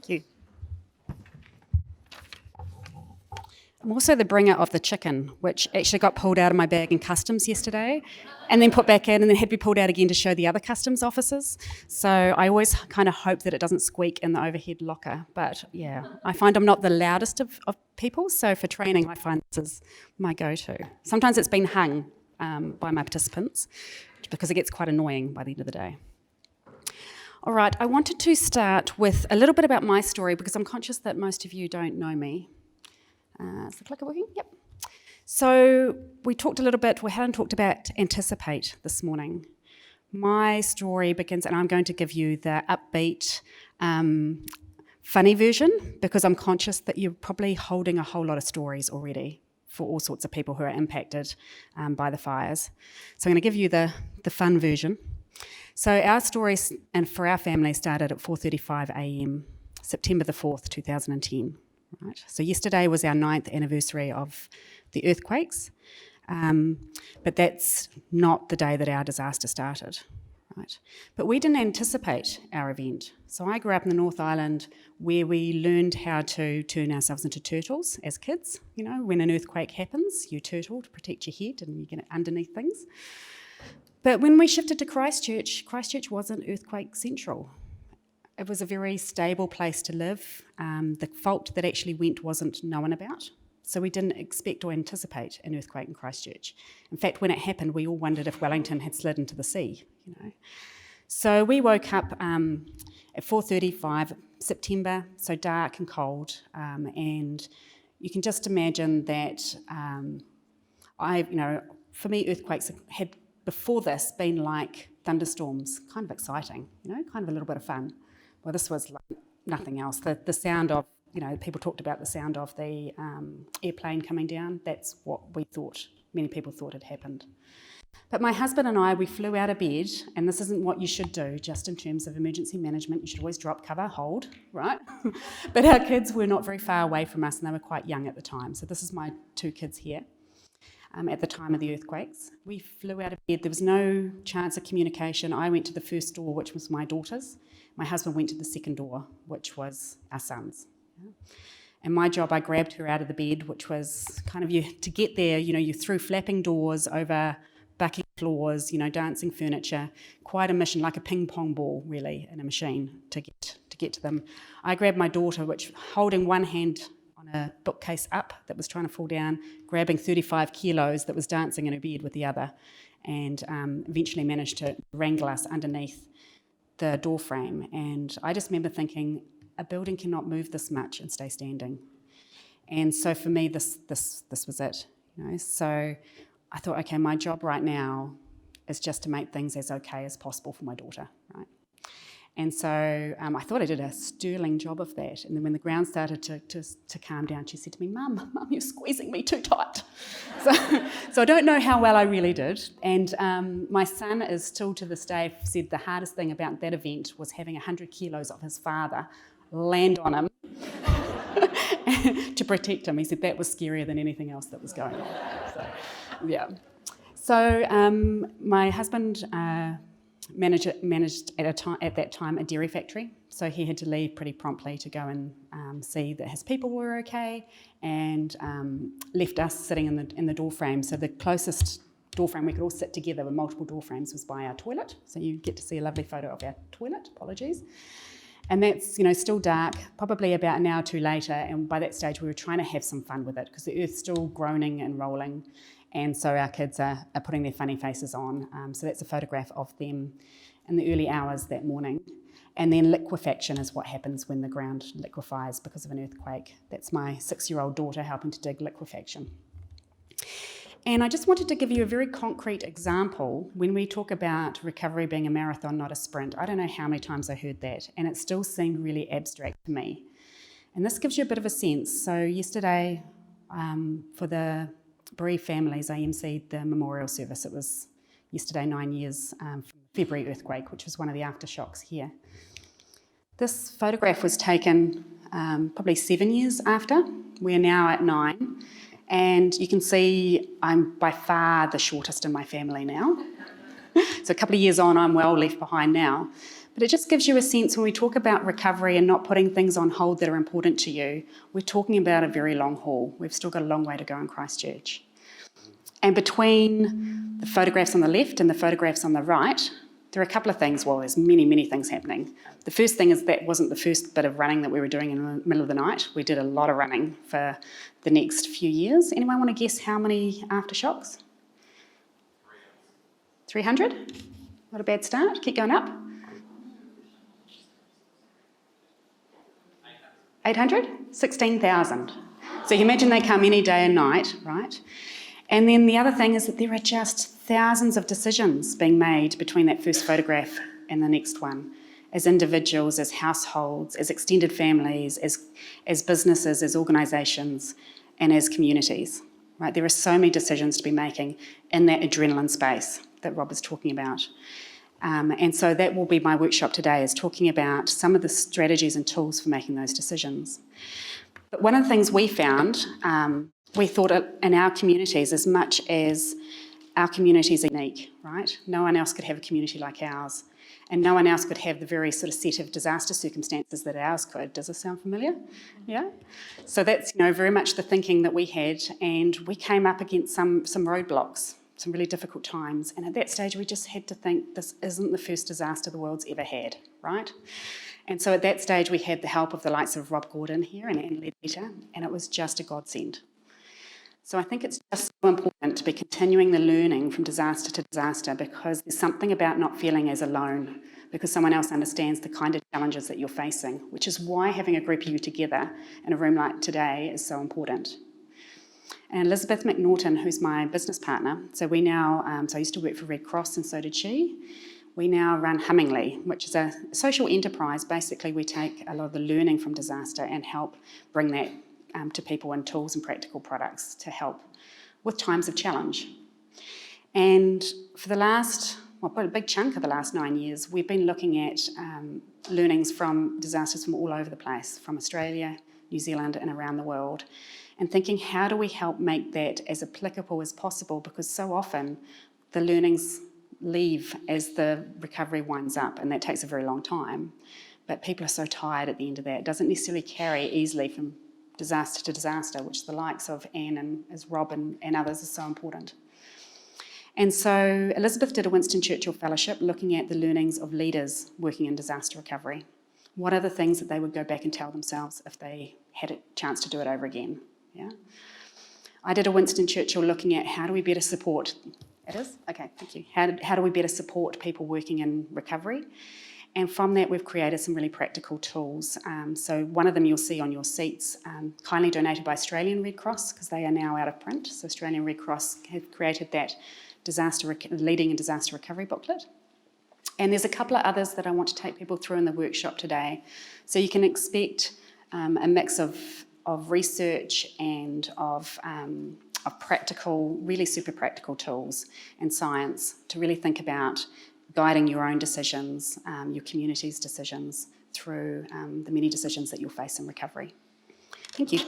Thank you. I'm also the bringer of the chicken, which actually got pulled out of my bag in customs yesterday and then put back in and then had to be pulled out again to show the other customs officers. So I always kind of hope that it doesn't squeak in the overhead locker. But yeah, I find I'm not the loudest of people, so for training I find this is my go-to. Sometimes it's been hung by my participants because it gets quite annoying by the end of the day. All right, I wanted to start with a little bit about my story because I'm conscious that most of you don't know me. Is the clicker working? Yep. So we hadn't talked about anticipate this morning. My story begins, and I'm going to give you the upbeat, funny version because I'm conscious that you're probably holding a whole lot of stories already for all sorts of people who are impacted by the fires. So I'm going to give you the fun version. So our story and for our family started at 4:35 a.m, September the 4th, 2010. Right. So yesterday was our 9th anniversary of the earthquakes, but that's not the day that our disaster started. Right. But we didn't anticipate our event. So I grew up in the North Island where we learned how to turn ourselves into turtles as kids. You know, when an earthquake happens, you turtle to protect your head and you get underneath things. But when we shifted to Christchurch wasn't earthquake central. It was a very stable place to live. The fault that actually went wasn't known about, so we didn't expect or anticipate an earthquake in Christchurch. In fact, when it happened, we all wondered if Wellington had slid into the sea. You know, so we woke up at 4:35 September, so dark and cold, and you can just imagine that. For me, earthquakes had before this been like thunderstorms, kind of exciting, kind of a little bit of fun. Well, this was like nothing else. The sound of, people talked about the sound of the airplane coming down. That's what many people thought had happened. But my husband and I, we flew out of bed, and this isn't what you should do, just in terms of emergency management. You should always drop, cover, hold, right? But our kids were not very far away from us, and they were quite young at the time. So this is my 2 kids here. At the time of the earthquakes. We flew out of bed. There was no chance of communication. I went to the first door, which was my daughter's. My husband went to the second door, which was our son's. And my job, I grabbed her out of the bed, which was kind of to get there, you threw flapping doors over bucking floors, dancing furniture. Quite a mission, like a ping pong ball, really, in a machine to get to them. I grabbed my daughter, which holding one hand a bookcase up that was trying to fall down, grabbing 35 kilos that was dancing in her bed with the other, and eventually managed to wrangle us underneath the door frame. And I just remember thinking, a building cannot move this much and stay standing. And so for me, this was it. So I thought, okay, my job right now is just to make things as okay as possible for my daughter, right? And so I thought I did a sterling job of that. And then when the ground started to calm down, she said to me, Mum, you're squeezing me too tight. So I don't know how well I really did. And my son is still to this day said the hardest thing about that event was having 100 kilos of his father land on him to protect him. He said that was scarier than anything else that was going on. So, yeah. So my husband managed at that time a dairy factory, so he had to leave pretty promptly to go and see that his people were okay, and left us sitting in the door frame. So the closest door frame we could all sit together with multiple door frames was by our toilet, so you get to see a lovely photo of our toilet, apologies. And that's still dark, probably about an hour or two later, and by that stage we were trying to have some fun with it because the earth's still groaning and rolling. And so our kids are putting their funny faces on. So that's a photograph of them in the early hours that morning. And then liquefaction is what happens when the ground liquefies because of an earthquake. That's my 6-year-old daughter helping to dig liquefaction. And I just wanted to give you a very concrete example when we talk about recovery being a marathon, not a sprint. I don't know how many times I heard that, and it still seemed really abstract to me. And this gives you a bit of a sense. So yesterday, for the bereaved families, I emceed the memorial service. It was yesterday 9 years from the February earthquake, which was one of the aftershocks here. This photograph was taken probably 7 years after. We're now at 9, and you can see I'm by far the shortest in my family now. So a couple of years on, I'm well left behind now. But it just gives you a sense when we talk about recovery and not putting things on hold that are important to you, we're talking about a very long haul. We've still got a long way to go in Christchurch. And between the photographs on the left and the photographs on the right, there are a couple of things. Well, there's many, many things happening. The first thing is that wasn't the first bit of running that we were doing in the middle of the night. We did a lot of running for the next few years. Anyone want to guess how many aftershocks? 300? Not a bad start. Keep going up. 800? 16,000. So you imagine they come any day and night, right? And then the other thing is that there are just thousands of decisions being made between that first photograph and the next one, as individuals, as households, as extended families, as businesses, as organisations, and as communities, right? There are so many decisions to be making in that adrenaline space that Rob was talking about. And so that will be my workshop today, is talking about some of the strategies and tools for making those decisions. But one of the things we found, we thought in our communities, as much as our communities are unique, right? No one else could have a community like ours, and no one else could have the very sort of set of disaster circumstances that ours could. Does this sound familiar? Yeah? So that's, very much the thinking that we had, and we came up against some roadblocks, some really difficult times, and at that stage we just had to think, this isn't the first disaster the world's ever had, right? And so at that stage we had the help of the likes of Rob Gordon here and Anne Ledbetter, and it was just a godsend. So I think it's just so important to be continuing the learning from disaster to disaster, because there's something about not feeling as alone, because someone else understands the kind of challenges that you're facing, which is why having a group of you together in a room like today is so important. And Elizabeth McNaughton, who's my business partner, so we now, so I used to work for Red Cross and so did she. We now run Hummingly, which is a social enterprise. Basically, we take a lot of the learning from disaster and help bring that to people in tools and practical products to help with times of challenge. And for the last, probably a big chunk of the last 9 years, we've been looking at learnings from disasters from all over the place, from Australia, New Zealand and around the world, and thinking, how do we help make that as applicable as possible, because so often the learnings leave as the recovery winds up, and that takes a very long time. But people are so tired at the end of that. It doesn't necessarily carry easily from disaster to disaster, which the likes of Anne and as Rob and others is so important. And so Elizabeth did a Winston Churchill Fellowship looking at the learnings of leaders working in disaster recovery. What are the things that they would go back and tell themselves if they had a chance to do it over again? Yeah. I did a Winston Churchill looking at how do we better support. It is? Okay, thank you. How do we better support people working in recovery? And from that, we've created some really practical tools. So one of them you'll see on your seats, kindly donated by Australian Red Cross, because they are now out of print. So Australian Red Cross have created that leading in disaster recovery booklet. And there's a couple of others that I want to take people through in the workshop today. So you can expect a mix of research and of practical, really super practical tools and science to really think about guiding your own decisions, your community's decisions through the many decisions that you'll face in recovery. Thank you.